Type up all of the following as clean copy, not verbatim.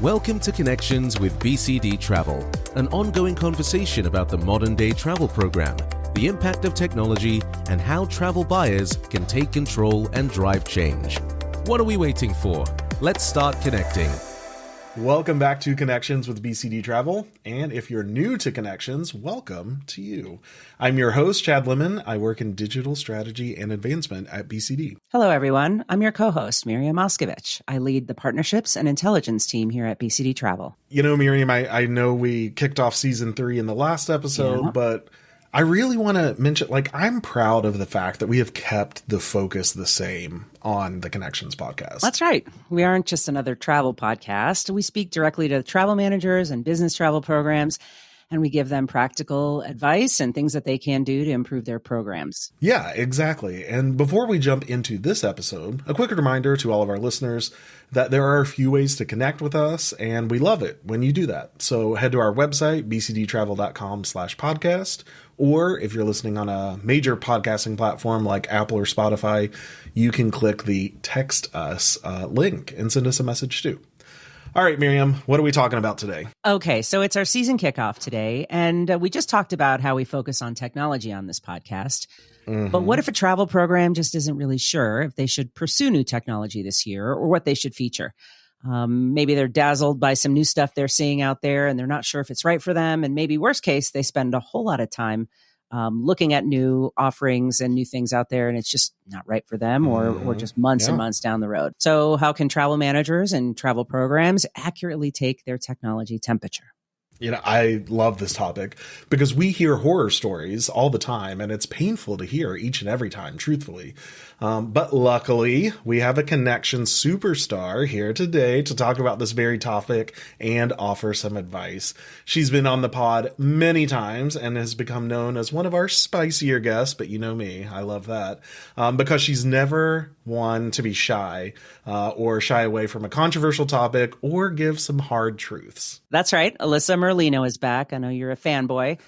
Welcome to Connections with BCD Travel, an ongoing conversation about the modern-day travel program, the impact of technology, and how travel buyers can take control and drive change. What are we waiting for? Let's start connecting. Welcome back to Connections with BCD Travel, and if you're new to Connections, welcome to you. I'm your host, Chad Lemon. I work in digital strategy and advancement at BCD. Hello, everyone. I'm your co-host, Miriam. I lead the partnerships and intelligence team here at BCD Travel. You know, Miriam, I know we kicked off season 3 in the last episode, but I really want to mention, I'm proud of the fact that we have kept the focus the same on the Connections podcast. That's right. We aren't just another travel podcast. We speak directly to travel managers and business travel programs, and we give them practical advice and things that they can do to improve their programs. Yeah, exactly. And before we jump into this episode, a quick reminder to all of our listeners that there are a few ways to connect with us, and we love it when you do that. So head to our website, bcdtravel.com/podcast, or if you're listening on a major podcasting platform like Apple or Spotify, you can click the text us link and send us a message too. All right, Miriam, what are we talking about today? Okay, so it's our season kickoff today, and we just talked about how we focus on technology on this podcast. But what if a travel program just isn't really sure if they should pursue new technology this year or what they should feature? Maybe they're dazzled by some new stuff they're seeing out there and they're not sure if it's right for them. And maybe worst case, they spend a whole lot of time looking at new offerings and new things out there, and it's just not right for them or just months and months down the road. So how can travel managers and travel programs accurately take their technology temperature? You know, I love this topic because we hear horror stories all the time, and it's painful to hear each and every time, truthfully. But luckily, we have a Connection superstar here today to talk about this very topic and offer some advice. She's been on the pod many times and has become known as one of our spicier guests, but you know me, I love that, because she's never one to be shy or shy away from a controversial topic or give some hard truths. That's right. Alissa Merlino is back. I know you're a fanboy.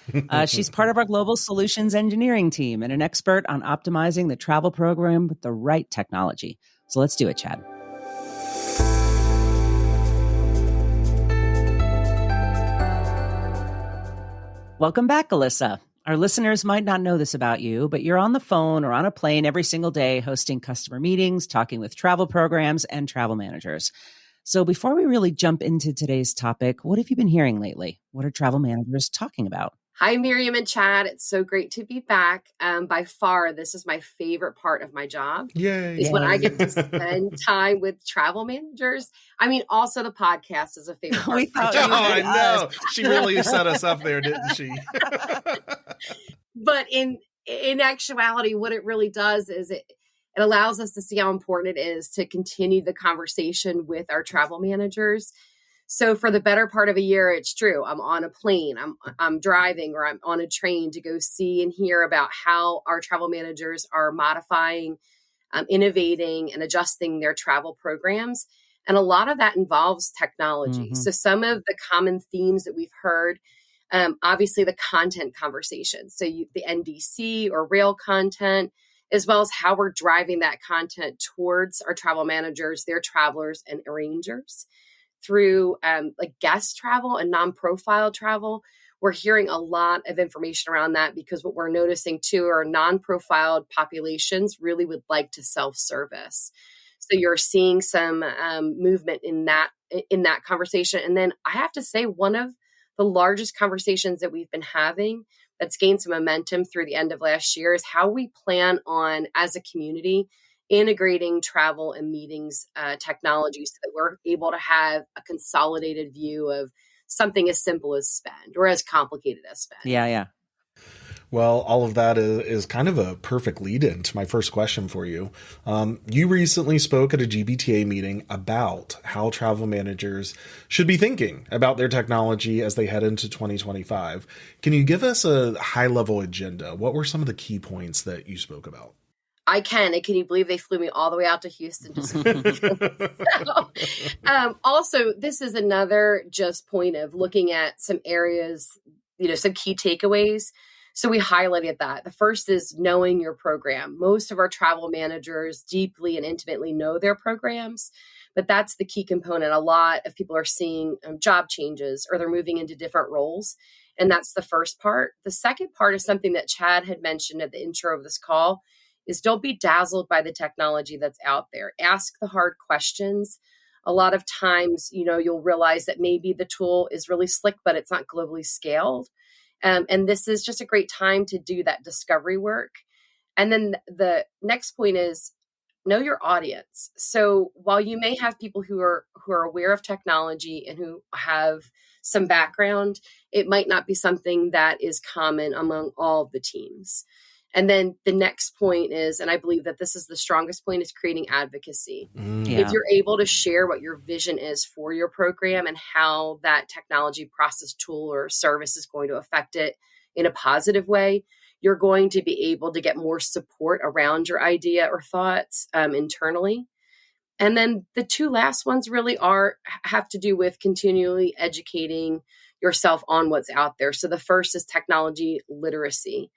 She's part of our global solutions engineering team and an expert on optimizing the travel program with the right technology. So let's do it, Chad. Welcome back, Alissa. Our listeners might not know this about you, but you're on the phone or on a plane every single day hosting customer meetings, talking with travel programs and travel managers. So before we really jump into today's topic, what have you been hearing lately? What are travel managers talking about? Hi, Miriam and Chad. It's so great to be back. By far, this is my favorite part of my job. Yay. Is when I get to spend time with travel managers. I mean, also the podcast is a favorite part of my job. I know. She really set us up there, didn't she? But in actuality, what it really does is it allows us to see how important it is to continue the conversation with our travel managers. So for the better part of a year, it's true. I'm on a plane, I'm driving, or I'm on a train to go see and hear about how our travel managers are modifying, innovating, and adjusting their travel programs. And a lot of that involves technology. So some of the common themes that we've heard, obviously the content conversation. So the NDC or rail content, as well as how we're driving that content towards our travel managers, their travelers, and arrangers. Through guest travel and non-profile travel, we're hearing a lot of information around that because what we're noticing too are non-profiled populations really would like to self-service. So you're seeing some movement in that conversation. And then I have to say, one of the largest conversations that we've been having that's gained some momentum through the end of last year is how we plan on, as a community, integrating travel and meetings technology so that we're able to have a consolidated view of something as simple as spend or as complicated as spend. Yeah. Well, all of that is kind of a perfect lead in to my first question for you. You recently spoke at a GBTA meeting about how travel managers should be thinking about their technology as they head into 2025. Can you give us a high-level agenda? What were some of the key points that you spoke about? I can. And can you believe they flew me all the way out to Houston? Also, this is another just point of looking at some areas, some key takeaways. So we highlighted that. The first is knowing your program. Most of our travel managers deeply and intimately know their programs, but that's the key component. A lot of people are seeing job changes or they're moving into different roles. And that's the first part. The second part is something that Chad had mentioned at the intro of this call is don't be dazzled by the technology that's out there. Ask the hard questions. A lot of times, you'll realize that maybe the tool is really slick, but it's not globally scaled. And this is just a great time to do that discovery work. And then the next point is know your audience. So while you may have people who are aware of technology and who have some background, it might not be something that is common among all of the teams. And then the next point is, and I believe that this is the strongest point, is creating advocacy. Yeah. If you're able to share what your vision is for your program and how that technology process, tool, or service is going to affect it in a positive way, you're going to be able to get more support around your idea or thoughts internally. And then the two last ones really have to do with continually educating yourself on what's out there. So the first is technology literacy.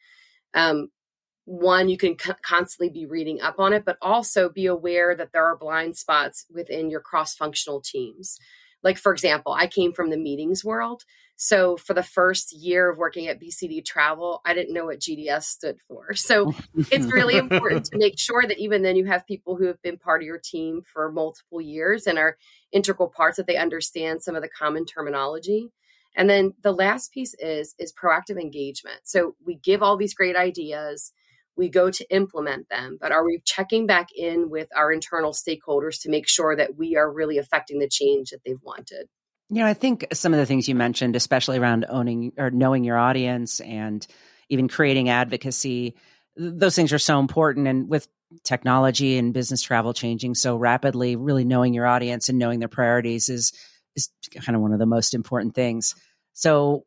One, you can constantly be reading up on it, but also be aware that there are blind spots within your cross-functional teams. Like, for example, I came from the meetings world. So for the first year of working at BCD Travel, I didn't know what GDS stood for. So it's really important to make sure that even then you have people who have been part of your team for multiple years and are integral parts, that they understand some of the common terminology. And then the last piece is proactive engagement. So we give all these great ideas. We go to implement them, but are we checking back in with our internal stakeholders to make sure that we are really affecting the change that they've wanted? I think some of the things you mentioned, especially around owning or knowing your audience and even creating advocacy, those things are so important. And with technology and business travel changing so rapidly, really knowing your audience and knowing their priorities is kind of one of the most important things. So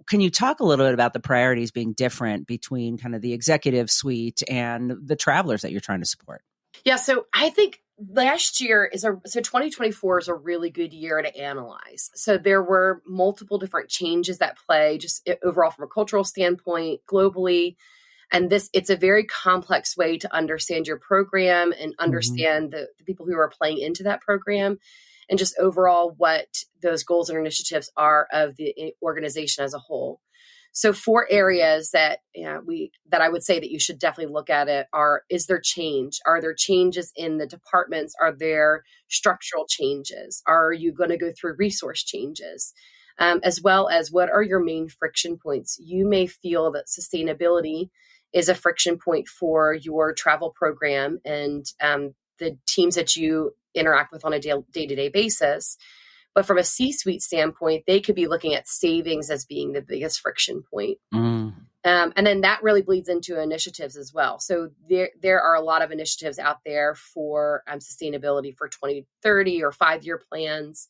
can you talk a little bit about the priorities being different between kind of the executive suite and the travelers that you're trying to support? Yeah, so I think last year so 2024 is a really good year to analyze. So there were multiple different changes that play just overall from a cultural standpoint, globally. And it's a very complex way to understand your program and understand the people who are playing into that program, and just overall what those goals and initiatives are of the organization as a whole. So 4 areas that I would say that you should definitely look at it is there change? Are there changes in the departments? Are there structural changes? Are you going to go through resource changes? As well as what are your main friction points? You may feel that sustainability is a friction point for your travel program and the teams that you interact with on a day-to-day basis. But from a C-suite standpoint, they could be looking at savings as being the biggest friction point. And then that really bleeds into initiatives as well. So there are a lot of initiatives out there for sustainability for 2030 or 5-year plans.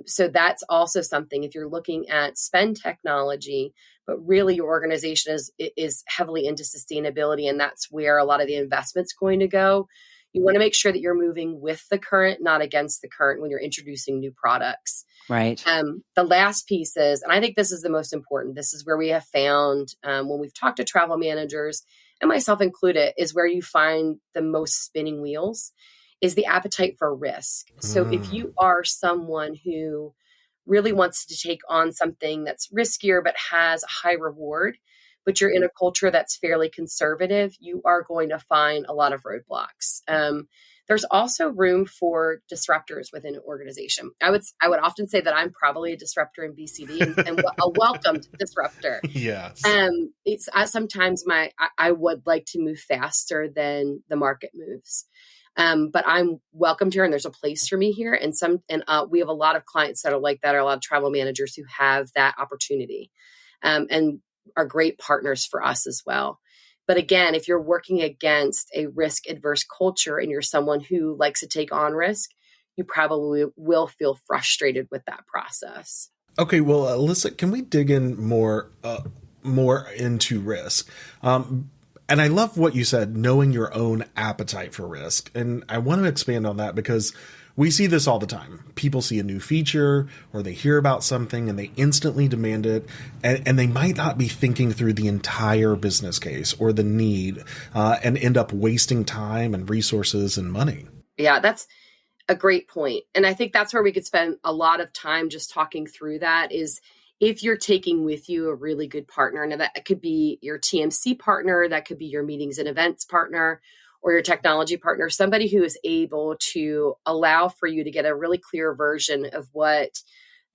So that's also something, if you're looking at spend technology, but really your organization is heavily into sustainability, and that's where a lot of the investment's going to go. You want to make sure that you're moving with the current, not against the current when you're introducing new products. Right. The last piece is, and I think this is the most important, this is where we have found when we've talked to travel managers, and myself included, is where you find the most spinning wheels, is the appetite for risk. So if you are someone who really wants to take on something that's riskier but has a high reward, but you're in a culture that's fairly conservative, you are going to find a lot of roadblocks. There's also room for disruptors within an organization. I would often say that I'm probably a disruptor in BCD and a welcomed disruptor. Yes. Sometimes I would like to move faster than the market moves. But I'm welcomed here and there's a place for me here. And we have a lot of clients that are like that, or a lot of travel managers who have that opportunity. And are great partners for us as well. But again, if you're working against a risk adverse culture and you're someone who likes to take on risk, you probably will feel frustrated with that process. Okay, well, Alissa, can we dig in more into risk? And I love what you said, knowing your own appetite for risk. And I want to expand on that because We see this all the time. People see a new feature or they hear about something and they instantly demand it. And they might not be thinking through the entire business case or the need and end up wasting time and resources and money. Yeah, that's a great point. And I think that's where we could spend a lot of time just talking through that is if you're taking with you a really good partner, now that could be your TMC partner, that could be your meetings and events partner, or your technology partner, somebody who is able to allow for you to get a really clear version of what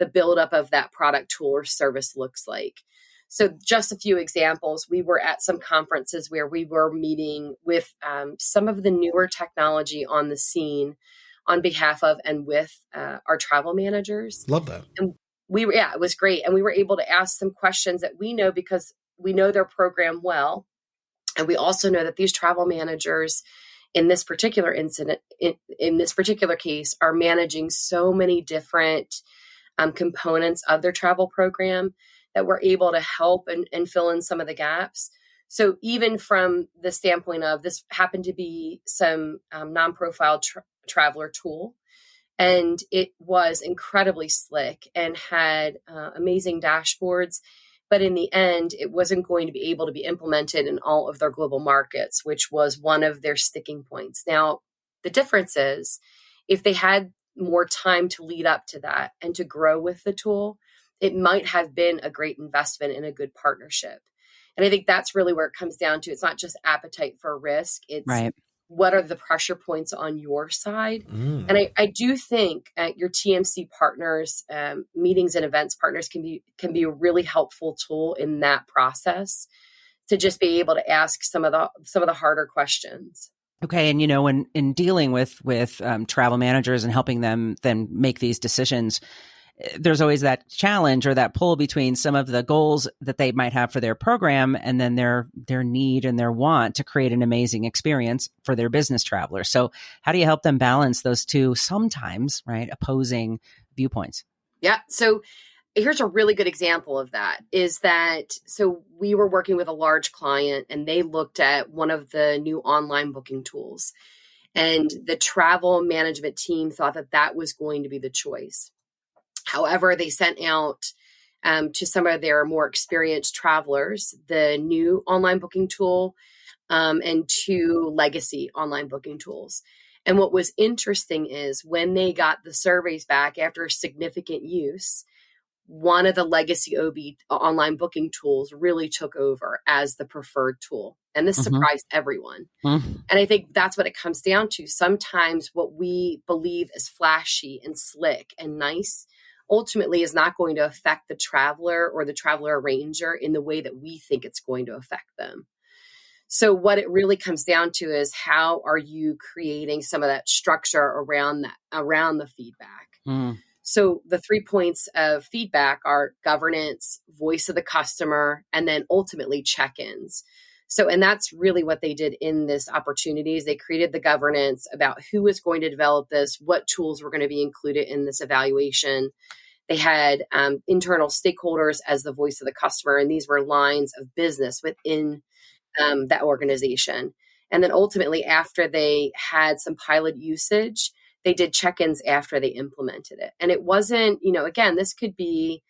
the buildup of that product, tool, or service looks like. So just a few examples. We were at some conferences where we were meeting with some of the newer technology on the scene on behalf of and with our travel managers. Love that. And it was great. And we were able to ask some questions that we know because we know their program well. And we also know that these travel managers in this particular incident, in this particular case, are managing so many different components of their travel program that we're able to help and fill in some of the gaps. So even from the standpoint of this happened to be some non-profile traveler tool, and it was incredibly slick and had amazing dashboards. But in the end, it wasn't going to be able to be implemented in all of their global markets, which was one of their sticking points. Now, the difference is if they had more time to lead up to that and to grow with the tool, it might have been a great investment in a good partnership. And I think that's really where it comes down to. It's not just appetite for risk. It's Right. What are the pressure points on your side? And I do think your TMC partners, meetings and events partners can be a really helpful tool in that process to just be able to ask some of the harder questions. Okay. And, when in dealing with travel managers and helping them then make these decisions, there's always that challenge or that pull between some of the goals that they might have for their program and then their need and their want to create an amazing experience for their business travelers. So how do you help them balance those two sometimes, right, opposing viewpoints? Yeah. So here's a really good example of that is that, so we were working with a large client and they looked at one of the new online booking tools, and the travel management team thought that that was going to be the choice. However, they sent out to some of their more experienced travelers the new online booking tool and two legacy online booking tools. And what was interesting is when they got the surveys back after significant use, one of the legacy OB online booking tools really took over as the preferred tool. And this surprised everyone. And I think that's what it comes down to. Sometimes what we believe is flashy and slick and nice ultimately is not going to affect the traveler or the traveler arranger in the way that we think it's going to affect them. So what it really comes down to is how are you creating some of that structure around the feedback? So the 3 points of feedback are governance, voice of the customer, and then ultimately check-ins. So, and that's really what they did in this opportunity is they created the governance about who was going to develop this, what tools were going to be included in this evaluation. They had internal stakeholders as the voice of the customer, and these were lines of business within that organization. And then ultimately, after they had some pilot usage, they did check-ins after they implemented it. And it wasn't, again, this could be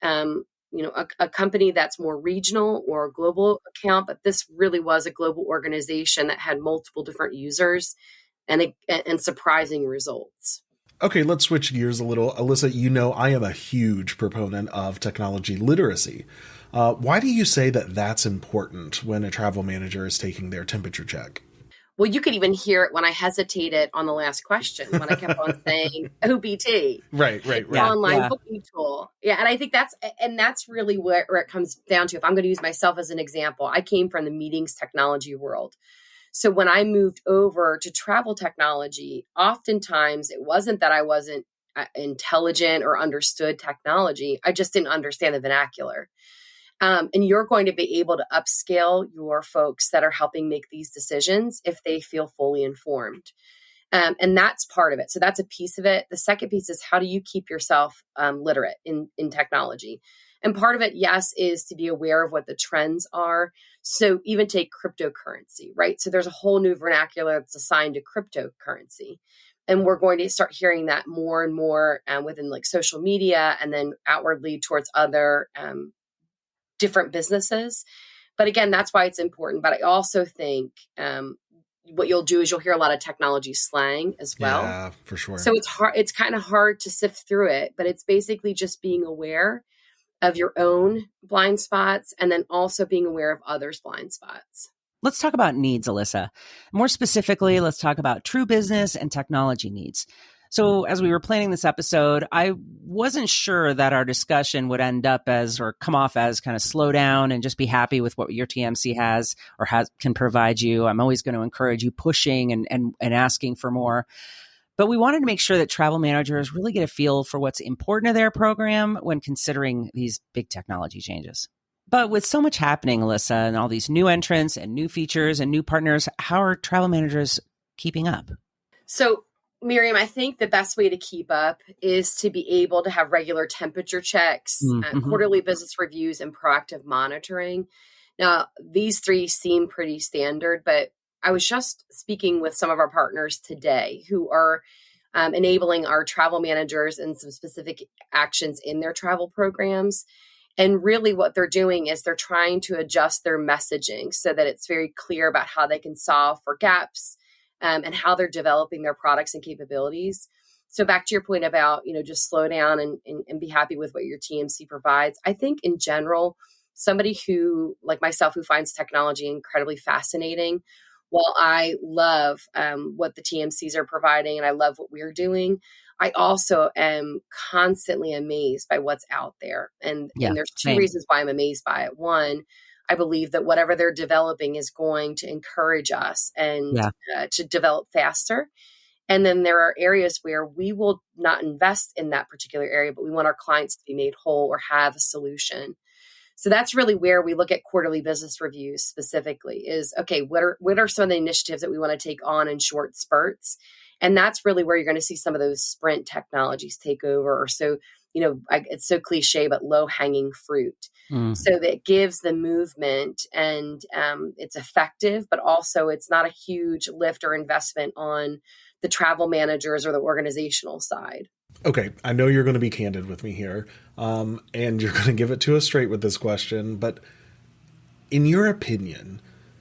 a company that's more regional or a global account, but this really was a global organization that had multiple different users and surprising results. Okay, let's switch gears a little. Alissa, I am a huge proponent of technology literacy. Why do you say that that's important when a travel manager is taking their temperature check? Well, you could even hear it when I hesitated on the last question, when I kept on saying OBT. Right. Online booking tool. Yeah. And I think that's really where it comes down to. If I'm going to use myself as an example, I came from the meetings technology world. So when I moved over to travel technology, oftentimes it wasn't that I wasn't intelligent or understood technology. I just didn't understand the vernacular. And you're going to be able to upscale your folks that are helping make these decisions if they feel fully informed. And that's part of it. So that's a piece of it. The second piece is how do you keep yourself literate in technology? And part of it, yes, is to be aware of what the trends are. So even take cryptocurrency, right? So there's a whole new vernacular that's assigned to cryptocurrency. And we're going to start hearing that more and more within like social media and then outwardly towards other different businesses. But again, that's why it's important. But I also think what you'll do is you'll hear a lot of technology slang as well. Yeah, for sure. So it's hard. It's kind of hard to sift through it, but it's basically just being aware of your own blind spots and then also being aware of others' blind spots. Let's talk about needs, Alissa. More specifically, let's talk about true business and technology needs. So as we were planning this episode, I wasn't sure that our discussion would end up as or come off as kind of slow down and just be happy with what your TMC has or can provide you. I'm always going to encourage you pushing and asking for more. But we wanted to make sure that travel managers really get a feel for what's important to their program when considering these big technology changes. But with so much happening, Alissa, and all these new entrants and new features and new partners, how are travel managers keeping up? So, Miriam, I think the best way to keep up is to be able to have regular temperature checks, quarterly business reviews, and proactive monitoring. Now, these three seem pretty standard, but I was just speaking with some of our partners today who are enabling our travel managers in some specific actions in their travel programs. And really what they're doing is they're trying to adjust their messaging so that it's very clear about how they can solve for gaps and how they're developing their products and capabilities. So back to your point about, just slow down and be happy with what your TMC provides. I think in general, somebody who, like myself, who finds technology incredibly fascinating, while I love what the TMCs are providing and I love what we're doing, I also am constantly amazed by what's out there. And there's two reasons why I'm amazed by it. One, I believe that whatever they're developing is going to encourage us and to develop faster. And then there are areas where we will not invest in that particular area, but we want our clients to be made whole or have a solution. So that's really where we look at quarterly business reviews specifically is, okay, what are some of the initiatives that we want to take on in short spurts? And that's really where you're going to see some of those sprint technologies take over. Or so, it's so cliche, but low hanging fruit. So that gives the movement and it's effective, but also it's not a huge lift or investment on the travel managers or the organizational side. Okay, I know you're going to be candid with me here, and you're going to give it to us straight with this question, but in your opinion,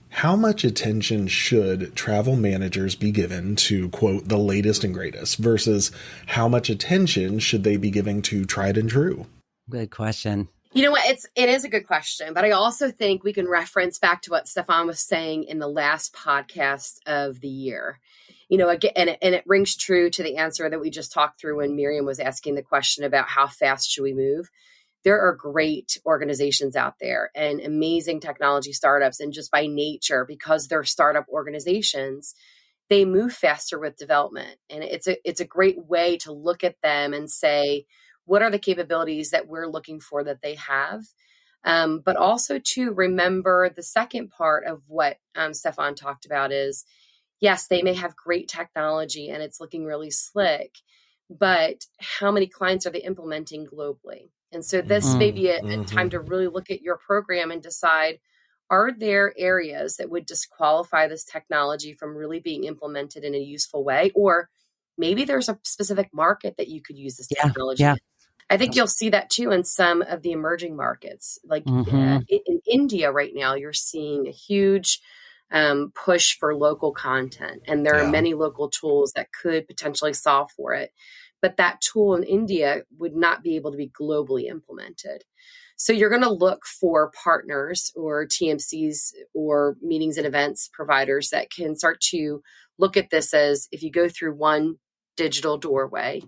how much attention should travel managers be given to, quote, the latest and greatest versus how much attention should they be giving to tried and true? Good question. You know what? It is a good question, but I also think we can reference back to what Stefan was saying in the last podcast of the year. Again, and it rings true to the answer that we just talked through when Miriam was asking the question about how fast should we move. There are great organizations out there and amazing technology startups. And just by nature, because they're startup organizations, they move faster with development. And it's a great way to look at them and say, what are the capabilities that we're looking for that they have? But also to remember the second part of what Stefan talked about is, yes, they may have great technology and it's looking really slick, but how many clients are they implementing globally? And so this may be a time to really look at your program and decide, are there areas that would disqualify this technology from really being implemented in a useful way? Or maybe there's a specific market that you could use this technology in. I think you'll see that too in some of the emerging markets. Like in India right now, you're seeing a huge push for local content. And there are many local tools that could potentially solve for it. But that tool in India would not be able to be globally implemented. So you're going to look for partners or TMCs or meetings and events providers that can start to look at this as, if you go through one digital doorway,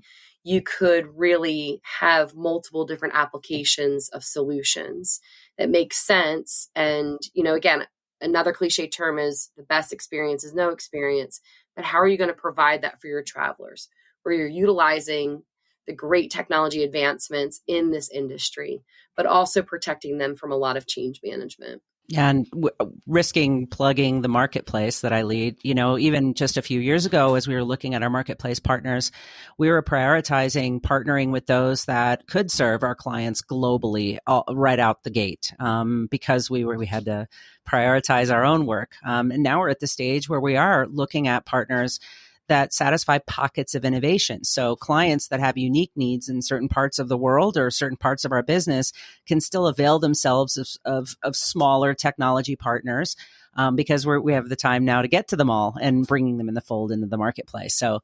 you could really have multiple different applications of solutions that make sense. And, again, another cliche term is the best experience is no experience. But how are you going to provide that for your travelers, where you're utilizing the great technology advancements in this industry, but also protecting them from a lot of change management? Yeah, and risking plugging the marketplace that I lead. Even just a few years ago, as we were looking at our marketplace partners, we were prioritizing partnering with those that could serve our clients globally right out the gate, because we had to prioritize our own work. And now we're at the stage where we are looking at partners that satisfy pockets of innovation. So clients that have unique needs in certain parts of the world or certain parts of our business can still avail themselves of smaller technology partners. Because we have the time now to get to them all and bringing them in the fold into the marketplace. So,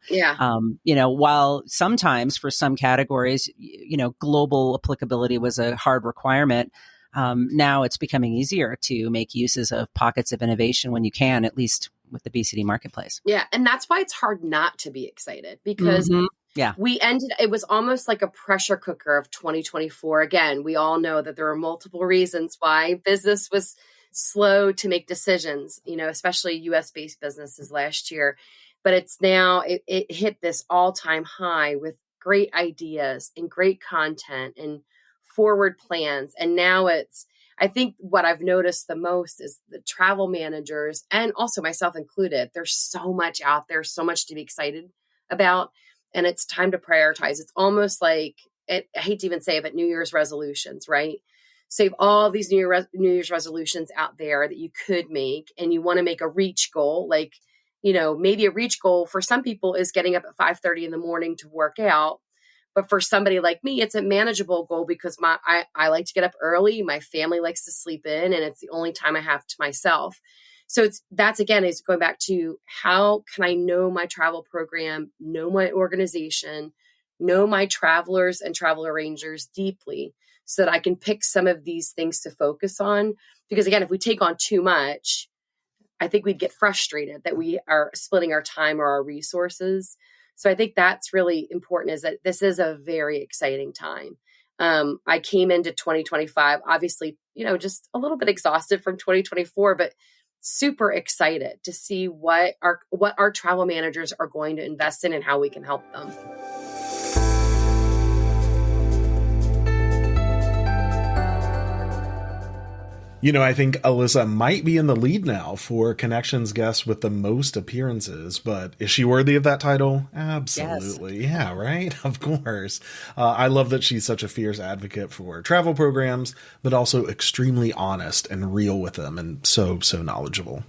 while sometimes for some categories, global applicability was a hard requirement, now it's becoming easier to make uses of pockets of innovation when you can, at least with the BCD marketplace. Yeah. And that's why it's hard not to be excited, because it was almost like a pressure cooker of 2024. Again, we all know that there are multiple reasons why business was slow to make decisions, especially US based businesses last year. But it's now, it hit this all-time high with great ideas and great content and forward plans. And now I think what I've noticed the most is the travel managers, and also myself included, there's so much out there, so much to be excited about. And it's time to prioritize. It's almost like, I hate to even say it, but New Year's resolutions, right? So you have all these New Year's resolutions out there that you could make, and you want to make a reach goal. Like, maybe a reach goal for some people is getting up at 5:30 in the morning to work out. But for somebody like me, it's a manageable goal because I like to get up early. My family likes to sleep in, and it's the only time I have to myself. So that's again, is going back to how can I know my travel program, know my organization, know my travelers and travel arrangers deeply, so that I can pick some of these things to focus on. Because again, if we take on too much, I think we'd get frustrated that we are splitting our time or our resources. So I think that's really important, is that this is a very exciting time. I came into 2025, obviously, just a little bit exhausted from 2024, but super excited to see what our travel managers are going to invest in and how we can help them. I think Alissa might be in the lead now for Connections guest with the most appearances, but is she worthy of that title? Absolutely. Yes. Yeah, right? Of course. I love that she's such a fierce advocate for travel programs, but also extremely honest and real with them, and so knowledgeable.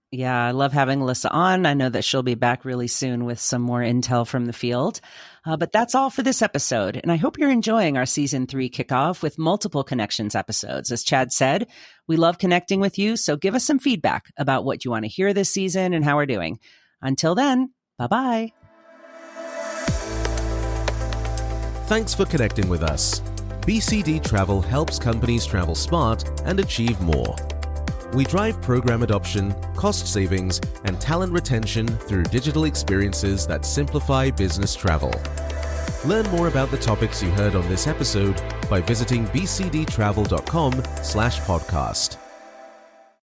Yeah, I love having Alissa on. I know that she'll be back really soon with some more intel from the field. But that's all for this episode. And I hope you're enjoying our season 3 kickoff with multiple Connections episodes. As Chad said, we love connecting with you. So give us some feedback about what you want to hear this season and how we're doing. Until then, bye-bye. Thanks for connecting with us. BCD Travel helps companies travel smart and achieve more. We drive program adoption, cost savings, and talent retention through digital experiences that simplify business travel. Learn more about the topics you heard on this episode by visiting bcdtravel.com/podcast.